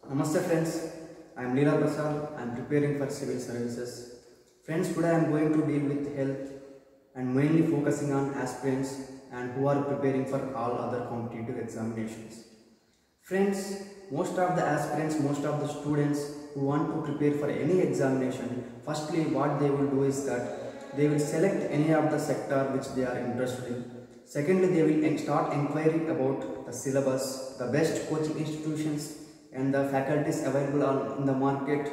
Namaste friends, I am Leela Prasad. I am preparing for civil services. Friends, today I am going to deal with health and mainly focusing on aspirants and who are preparing for all other competitive examinations. Friends, most of the aspirants, most of the students who want to prepare for any examination, firstly what they will do is that they will select any of the sector which they are interested in. Secondly, they will start inquiring about the syllabus, the best coaching institutions and the faculties available in the market,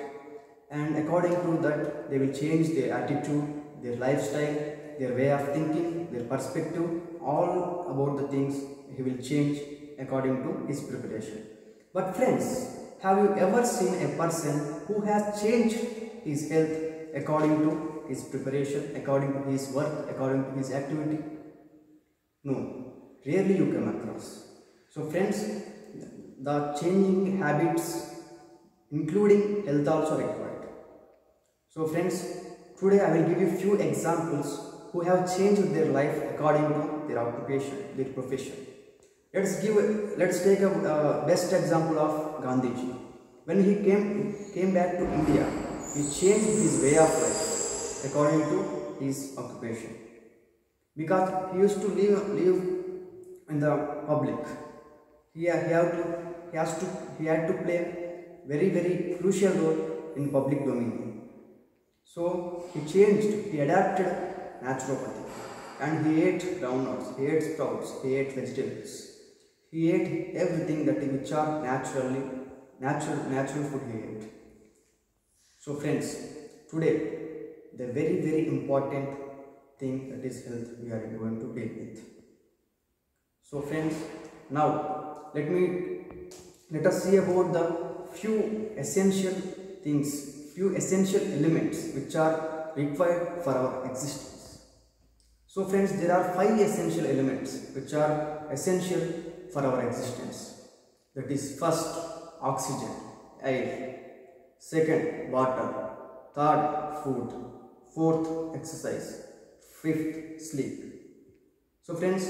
and according to that they will change their attitude, their lifestyle, their way of thinking, their perspective, all about the things he will change according to his preparation. But friends, have you ever seen a person who has changed his health according to his preparation, according to his work, according to his activity? No, rarely you come across. So friends, the changing habits including health also required. So friends, today I will give you few examples who have changed their life according to their occupation, their profession. Let's take a best example of Gandhiji. When he came back to India, he changed his way of life according to his occupation. Because he used to live in the public. He had to play very crucial role in public domain. So he adapted naturopathy, and he ate groundnuts, he ate sprouts, he ate vegetables. He ate everything which are natural food he ate. So friends, today the very important thing that is health we are going to deal with. So friends, now let us see about the few essential things, few essential elements which are required for our existence. So friends, there are 5 essential elements which are essential for our existence. That is, first, oxygen, air; second, water; third, food; fourth, exercise; fifth, sleep. So friends,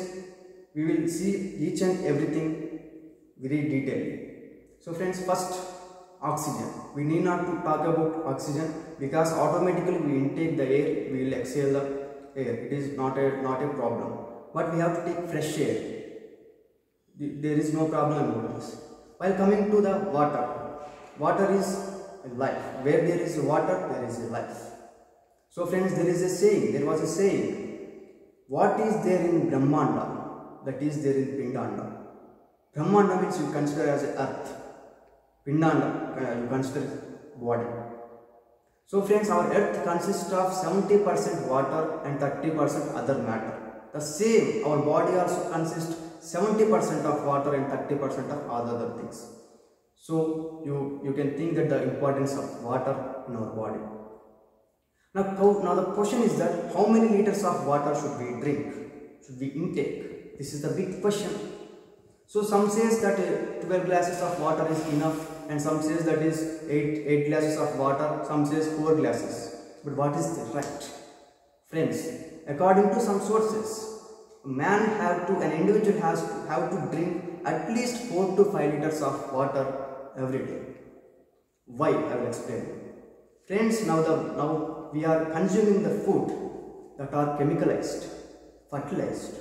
we will see each and everything very detailed. So friends, first, oxygen. We need not to talk about oxygen because automatically we intake the air, we will exhale the air. It is not a problem. But we have to take fresh air. There is no problem about this. While coming to the water, water is life. Where there is water, there is life. So friends, there was a saying, what is there in Brahmanda, that is there in Pindanda. Brahmanda means you consider as earth. Pindanda you consider body. So friends, our earth consists of 70% water and 30% other matter. The same, our body also consists 70% of water and 30% of other things. So you can think that the importance of water in our body. Now the question is that how many liters of water should we drink, should we intake? This is the big question. So some says that 12 glasses of water is enough, and some says that is 8 glasses of water, some says 4 glasses. But what is the right? Friends, according to some sources, an individual have to drink at least 4 to 5 liters of water every day. Why? I will explain. Friends, now we are consuming the food that are chemicalized, fertilized.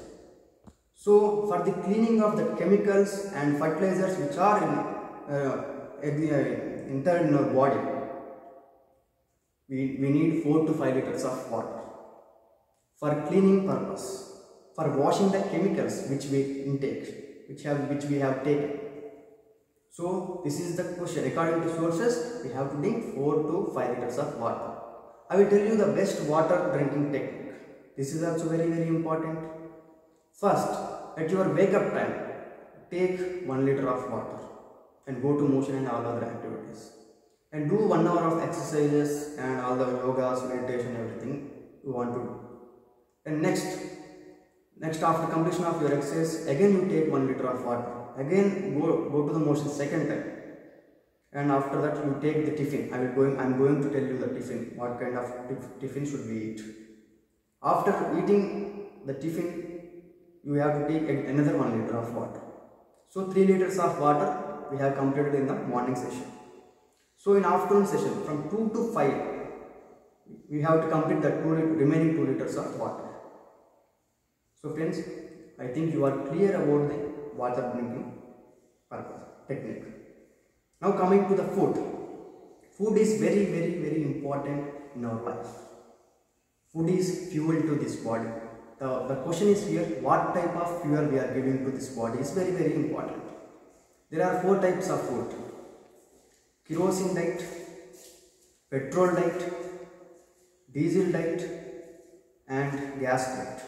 So for the cleaning of the chemicals and fertilizers which are entered in our body, we need 4 to 5 liters of water for cleaning purpose, for washing the chemicals which we intake, which we have taken. So this is the question. According to sources, we have to drink 4 to 5 liters of water. I will tell you the best water drinking technique. This is also very important. First, at your wake up time, take 1 liter of water and go to motion and all other activities. And do 1 hour of exercises and all the yogas, meditation, everything you want to do. And next after completion of your exercise, again you take 1 liter of water. Again go to the motion second time. And after that you take the tiffin. I am going to tell you the tiffin, what kind of tiffin should we eat. After eating the tiffin, you have to take another 1 liter of water. So 3 liters of water we have completed in the morning session. So in afternoon session from 2 to 5 we have to complete the remaining 2 liters of water. So friends, I think you are clear about the water drinking purpose technique. Now coming to the food. Food is very important in our life. Food is fuel to this body. The question is here, what type of fuel we are giving to this body is very important. There are 4 types of food: kerosene diet, petrol diet, diesel diet, and gas diet.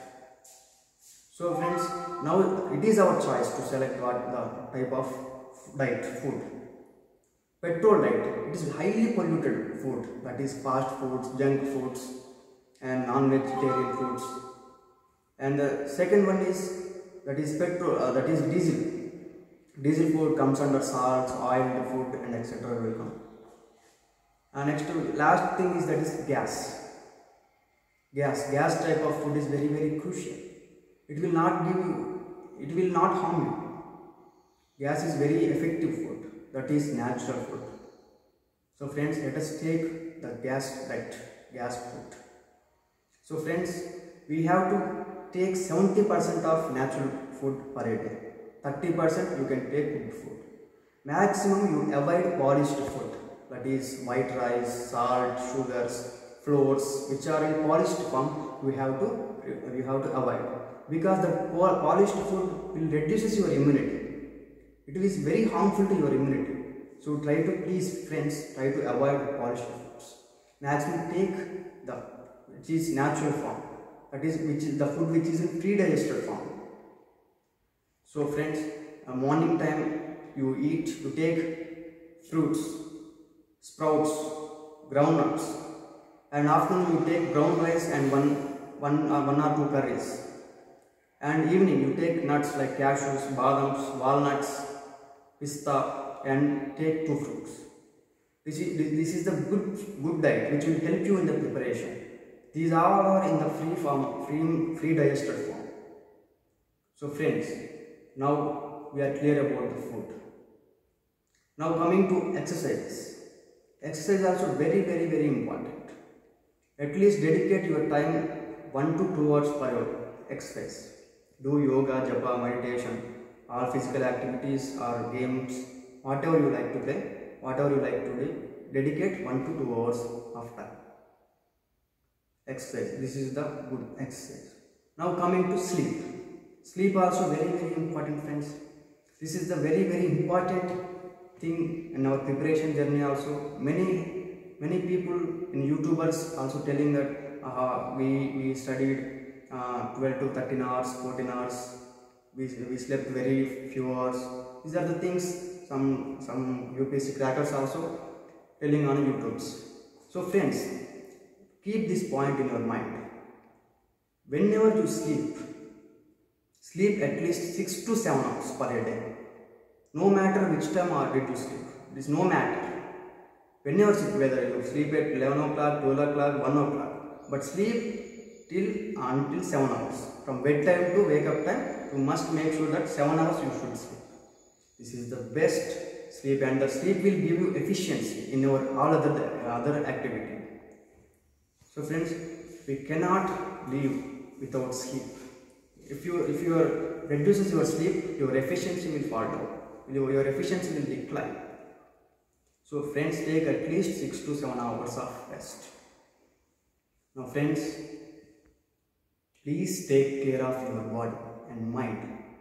So friends, now it is our choice to select what the type of diet food. Petrol diet, it is highly polluted food, that is fast foods, junk foods, and non-vegetarian foods. And the second one is that is diesel. Diesel food comes under salts, oil, food, and etc. will come. And last thing is that is gas. Gas type of food is very crucial. It will not harm you. Gas is very effective food, that is natural food. So friends, let us take the gas diet, gas food. So friends, we have to take 70% of natural food per day. 30% you can take good food. Maximum you avoid polished food, that is white rice, salt, sugars, flours, which are in polished form. You have to avoid, because the polished food will reduces your immunity. It is very harmful to your immunity. So try to, please friends, try to avoid polished foods. Maximum take the which is natural form, that is which is the food which is in pre-digested form. So friends, morning time you take fruits, sprouts, groundnuts, and afternoon you take brown rice and one or two curries, and evening you take nuts like cashews, badams, walnuts, pista, and take 2 fruits. This is the good diet which will help you in the preparation. These all are in the free digested form. So friends, now we are clear about the food. Now coming to exercises. Exercise is also very important. At least dedicate your time 1 to 2 hours per your exercise. Do yoga, japa, meditation, or physical activities or games, whatever you like to play, whatever you like to do, dedicate 1 to 2 hours of time. Exercise. This is the good exercise. Now coming to sleep. Sleep also very important, friends. This is the very important thing in our preparation journey also. Many people in YouTubers also telling that we studied 12 to 13 hours, 14 hours. We slept very few hours. These are the things some UPSC crackers also telling on YouTubes. So friends, keep this point in your mind. Whenever you sleep at least 6 to 7 hours per day. No matter which time or did you sleep. It is no matter. Whenever sleep, whether you sleep at 11 o'clock, 12 o'clock, 1 o'clock. But sleep until 7 hours. From bedtime to wake up time, you must make sure that 7 hours you should sleep. This is the best sleep, and the sleep will give you efficiency in your all other activity. So friends, we cannot live without sleep. If you reduces your sleep, your efficiency will fall down. Your efficiency will decline. So friends, take at least 6 to 7 hours of rest. Now friends, please take care of your body and mind,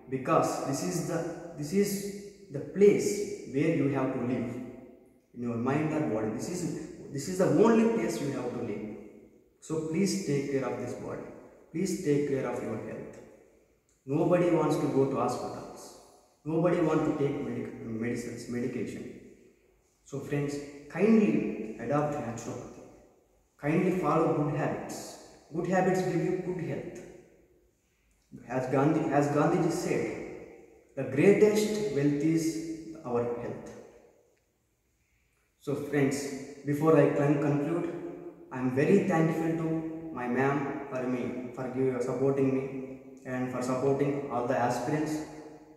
because this is the place where you have to live. In your mind or body, this is the only place you have to live. So please take care of this body. Please take care of your health. Nobody wants to go to hospitals. Nobody wants to take medication. So friends, kindly adopt naturopathy. Kindly follow good habits. Good habits give you good health. As Gandhiji said, the greatest wealth is our health. So friends, before I conclude, I am very thankful to my ma'am for supporting me, and for supporting all the aspirants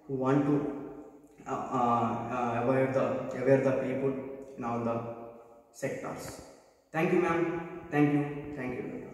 who want to aware the people in all the sectors. Thank you, ma'am. Thank you. Thank you.